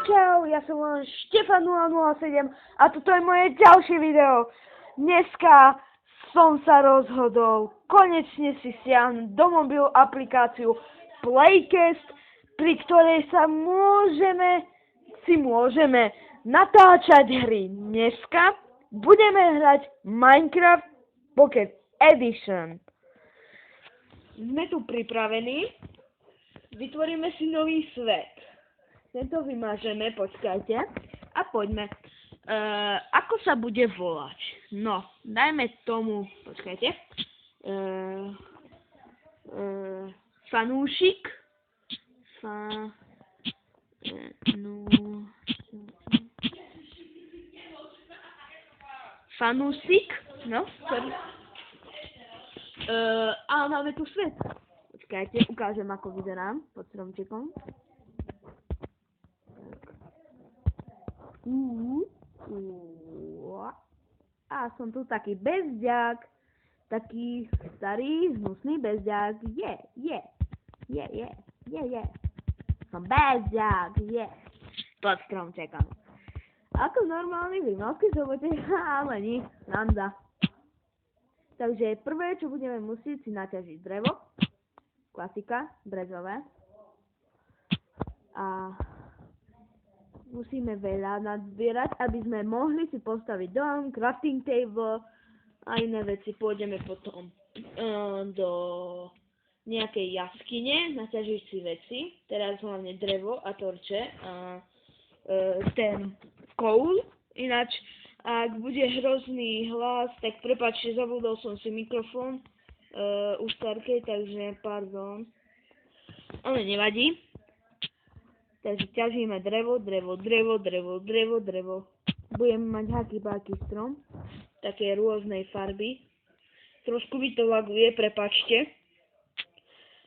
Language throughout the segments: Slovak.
Čau, ja som len Štefan007 a toto je moje ďalšie video. Dneska som sa rozhodol konečne si stiahnuť do mobilu aplikáciu Playcast, pri ktorej sa môžeme natáčať hry. Dneska budeme hrať Minecraft Pocket Edition. Sme tu pripravení, vytvoríme si nový svet. Tento vymažeme, počkajte, a poďme. Ako sa bude volať? No, dajme tomu, počkajte, fanúšik, fanúsik, no, sorry. A máme tu svet. Počkajte, ukážem, ako vyzerám pod stromčekom. A som tu taký bezďak, taký starý, hnusný bezďak, som bezďak, pod stromčekom. Ako normálny v rimavskej sobote, ale nič, nanda. Takže prvé, čo budeme musieť si naťažiť drevo, klasika, brezové, a musíme veľa nazbierať, aby sme mohli si postaviť dom, crafting table a iné veci. Pôjdeme potom do nejakej jaskyne, naťažiť si veci, teraz hlavne drevo a torče a ten coal. Ináč, ak bude hrozný hlas, tak prepáčte, zabudol som si mikrofón u starkej, takže pardon, ale nevadí. Takže ťažíme drevo. Budeme mať haký-páky strom, také rôznej farby. Trošku mi to laguje, prepáčte.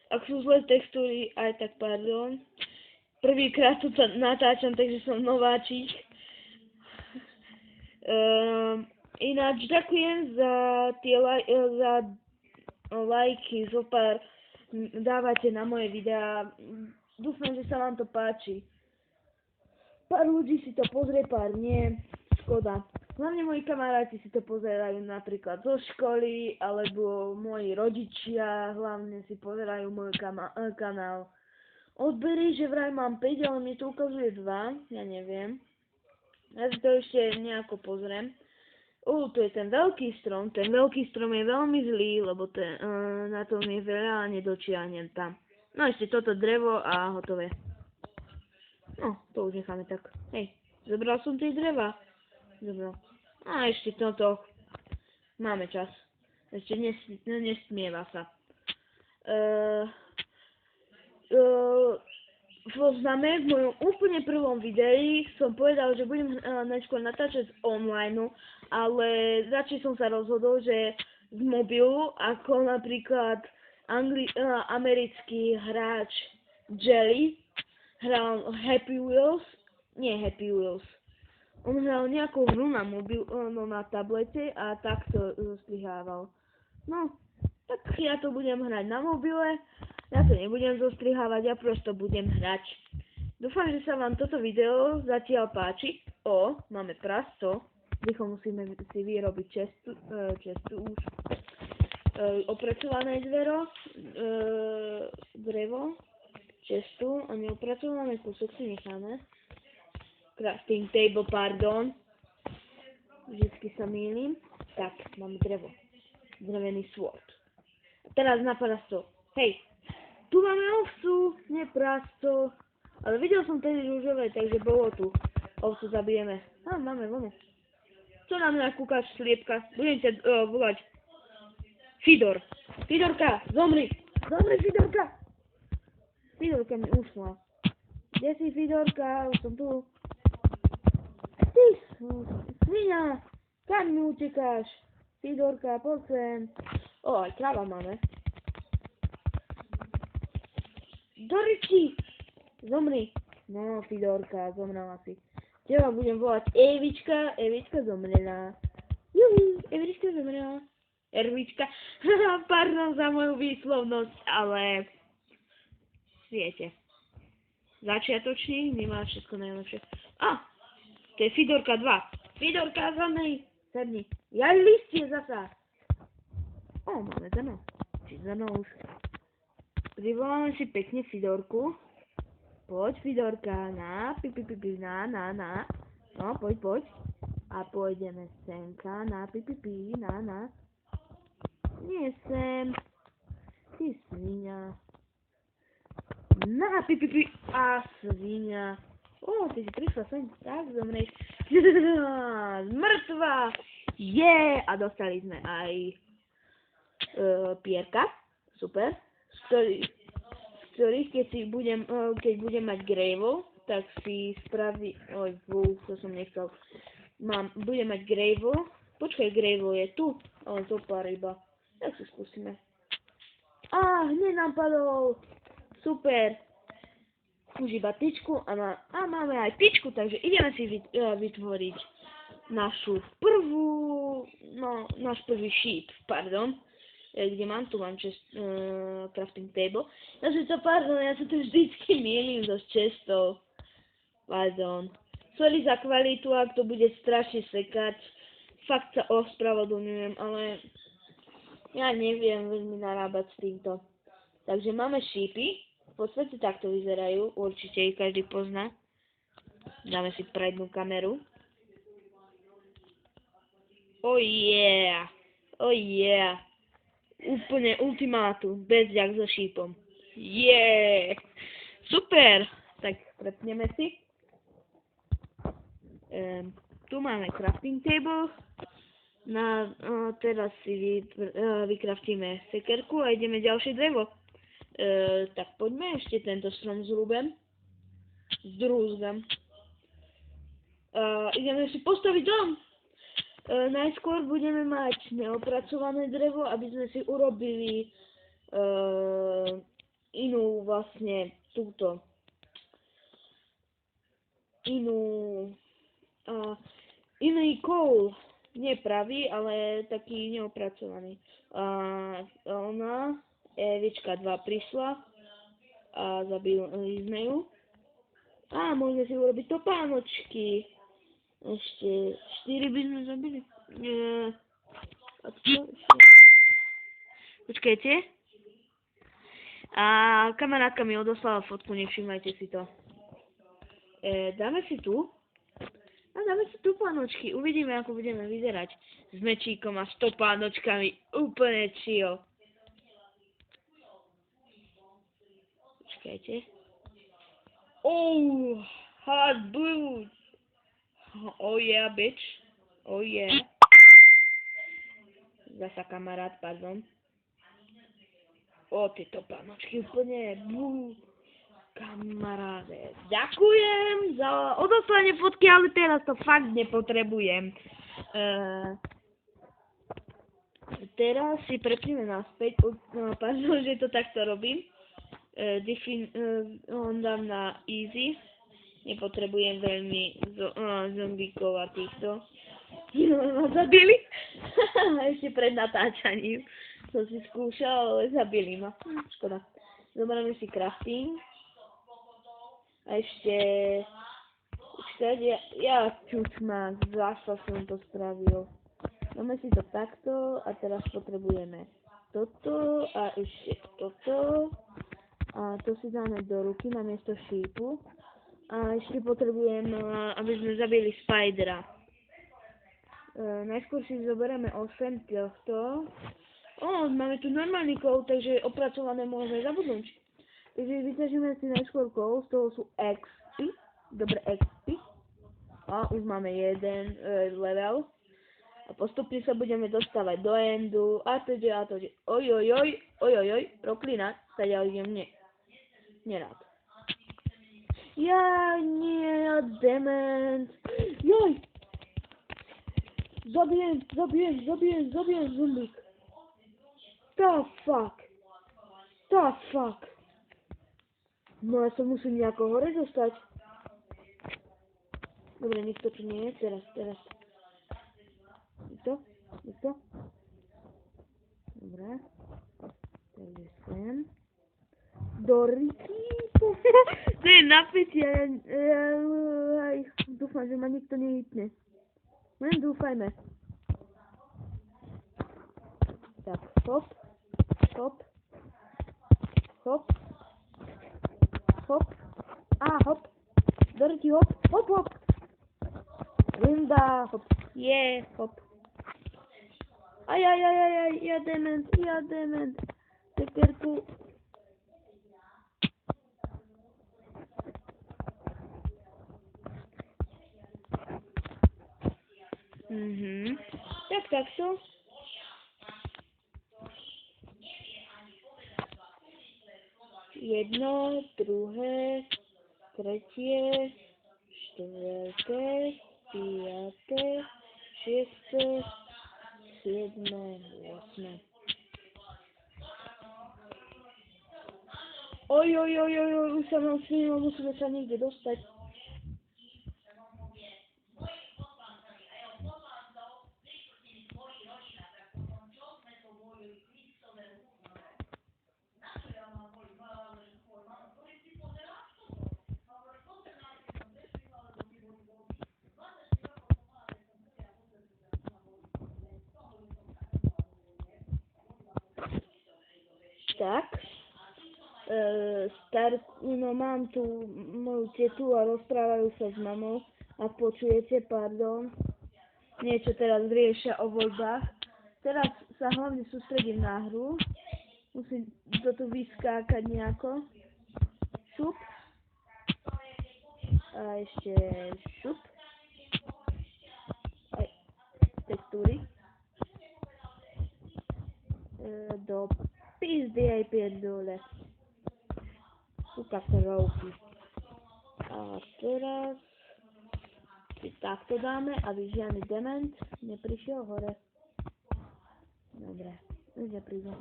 Ak sú zlé textúry, aj tak pardon. Prvýkrát to natáčam, takže som nováčik. Ináč ďakujem za tie lajky, zopár dávate na moje videá. Dúfam, že sa vám to páči. Pár ľudí si to pozrie, pár nie. Škoda. Hlavne moji kamaráti si to pozerajú napríklad zo školy, alebo moji rodičia hlavne si pozerajú môj kanál. Odbery, že vraj mám 5, ale mi to ukazuje 2, ja neviem. Ja si to ešte nejako pozriem. Tu je ten veľký strom. Ten veľký strom je veľmi zlý, lebo na tom je veľa a nedočiahnem tam. No ešte toto drevo a hotové. No, to už necháme tak. Hej, zobral som tie dreva. Zobral. A ešte toto. Máme čas. Ešte nesmieva sa. V mojom úplne prvom videi som povedal, že budem najskôr natáčať z online, ale radšej som sa rozhodol, že z mobilu, ako napríklad americký hráč Jelly hral Happy Wheels, on hral nejakú hru na na tablete a takto zostrihával. No, tak ja to budem hrať na mobile, ja to nebudem zostrihávať, ja prosto budem hrať. Dúfam, že sa vám toto video zatiaľ páči. Máme prasto, rýchlo musíme si vyrobiť čestu už. Opracované drevo, čestu a neopracované kúsok si necháme. Crafting table, pardon. Vždycky sa mýlim. Tak, máme drevo. Drevený sword. A teraz na prasto. Hej, tu máme ovcu, nie prasto. Ale videl som tedy rúžové, takže bolo tu. Ovcu zabijeme. Máme vlnu. Čo na mňa kúkaš, sliepka? Budem ťa volať. Fidorka, zomri, Fidorka. Fidorka mi ušla. Kde si, Fidorka? Už som tu. Ty, svinia, kam mi utekáš? Fidorka, poď sem. Aj kráva máme. Do reči, zomri. No, Fidorka, zomrela si. Teba budem volať Evička zomrela. Juhu, Evička zomrela. Ervička, pardon za moju výslovnosť, ale viete, začiatočník, nemá všetko najlepšie. To je Fidorka 2. Fidorka zelenej, sedni. Ja listie zasa. Máme zrno. Či zrno už. Privoláme si pekne Fidorku. Poď, Fidorka, na. No, poď. A pôjdeme semka, na, na. Nie sem. Ty svinia. Na, a svinia. Ty si prišla sem, tak zomreš. Mŕtva. A dostali sme aj Pierka. Super. Z ktorých, keď budem mať Gravel, tak si spraví... to som nechcel. Budem mať Gravel. Počkaj, Gravel je tu. To pár iba. Tak si skúsime. Hneď nám padol. Super. Už iba tyčku a máme aj tyčku, takže ideme si vytvoriť náš prvý sheep, pardon. Kde mám? Tu mám crafting table. Ja sa tu vždycky mýlim dosť často. Pardon. Sorry za kvalitu, ak to bude strašne sekať. Fakt sa ospravedlňujem, ale ja neviem veľmi narábať s týmto. Takže máme sheepy. V podstate takto vyzerajú. Určite ich každý pozná. Dáme si prednú kameru. Oh yeah. Úplne ultimátum, bez ďak so šípom. Super! Tak prepneme si. Tu máme crafting table. Teraz si vykraftíme sekerku a ideme ďalšie drevo. Tak poďme ešte tento strom zrúbem. Zdrúzgam. Ideme si postaviť dom. Najskôr budeme mať neopracované drevo, aby sme si urobili iný coal, nie pravý, ale taký neopracovaný. Evička 2 prišla a zabili sme ju. Môžeme si urobiť topánočky. Ešte 4 by sme zabili. Počkajte. Kamarátka mi odoslala fotku, nevšimajte si to. Dáme si tu. Dáme si topánočky. Uvidíme, ako budeme vyzerať. S mečíkom a s topánočkami. Úplne chill. Počkajte. Hard blue. Oh yeah, bitch. Oh yeah. Zasa kamarát, pardon. Tieto pánočky úplne. Kamaráde. Ďakujem za odoslanie fotky, ale teraz to fakt nepotrebujem. Teraz si prepneme naspäť. Pardon, že to takto robím. Dám na easy. Nepotrebujem veľmi zombíkov a týchto. Ma zabili. Ešte pred natáčaním. Som si skúšal, ale zabili ma. Škoda. Zoberieme si crafting. A ešte... Ja čučma, zasa som to spravil. Máme si to takto a teraz potrebujeme toto a ešte toto. A to si dáme do ruky namiesto šípu. A ešte potrebujem, aby sme zabili spidera. Najskôr si zoberieme 8 tohto. Máme tu normálny kov, takže opracované môžeme zabudnúť. Takže vyťažíme si najskôr kov, z toho sú XP. Dobre, XP. Už máme jeden level. A postupne sa budeme dostávať do endu. A teda. Ojojoj, proklínať. Sa ja idem, nerád. Ja dement. Joj! Zabijem zombík. The fuck. No ja sa musím nejako hore dostať. Dobre, nech to tu nie je. Teraz. Nikto? Dobre. Takže sem. Do Riky. To je napätie. Dúfam, že ma nikto nehitne. Len dúfajme. Tak, hop, hop, hop, hop, a hop, do Riky, hop, hop, hop. Linda, hop, hop. Aj, ja dement. Tekerku. Takto. Jedno, druhé, tretie, štvrté, piaté, šiesté, siedme, osme. Oj, už sa nám snilo, musíme sa niekde dostať. Tak, mám tu moju tetu a rozprávajú sa s mamou, ak počujete, pardon. Niečo teraz riešia o voľbách. Teraz sa hlavne sústredím na hru. Musím to tu vyskákať nejako. Šup. A ešte šup. Aj textúry. Do pizdy aj pierdole. Ukazovky. A teraz si takto dáme, aby žiadny dement neprišiel hore. Dobre, už nepríde.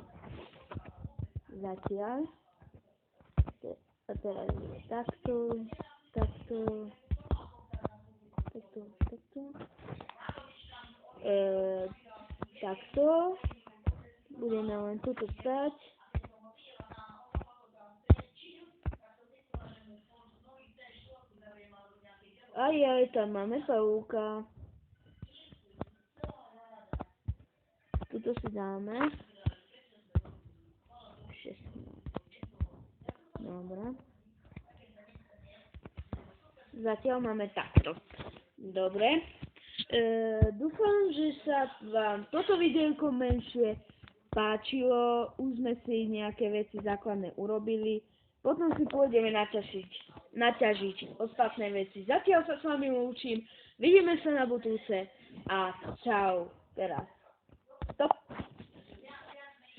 Zatiaľ. A teraz je takto. Takto. Budeme len tuto stať. Aj, tam máme pavúka. Tuto si dáme 16. Dobre. Zatiaľ máme takto. Dobre. Dúfam, že sa vám toto videjko menšie páčilo. Už sme si nejaké veci základné urobili. Potom si pôjdeme naťažiť ostatné veci. Zatiaľ sa s vami lúčim. Vidíme sa na budúce a čau teraz. Stop.